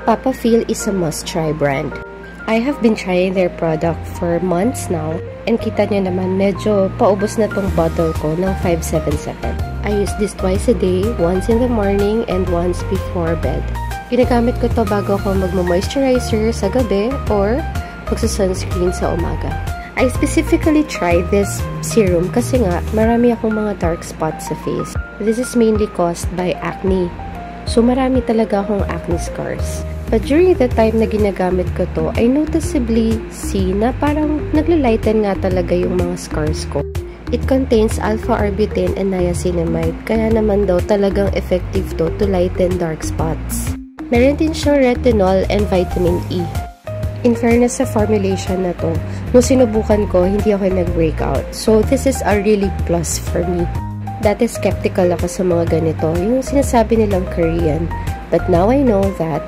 Papa Feel is a must-try brand. I have been trying their product for months now, and kita nyo naman medyo paubos na tong bottle ko ng 577. I use this twice a day, once in the morning and once before bed. Ginagamit ko to bago ako magmo-moisturizer sa gabi or magsa-sunscreen sa umaga. I specifically tried this serum kasi nga marami akong mga dark spots sa face. This is mainly caused by acne. So marami talaga akong acne scars. But during the time na ginagamit ko to, I noticeably see na parang naglilighten nga talaga yung mga scars ko. It contains alpha-arbutin and niacinamide, kaya naman daw talagang effective to lighten dark spots. Meron din siyang retinol and vitamin E. In fairness sa formulation na to, nung sinubukan ko, hindi ako nag-breakout. So this is a really plus for me. Dati skeptical ako sa mga ganito, yung sinasabi nilang Korean. But now I know that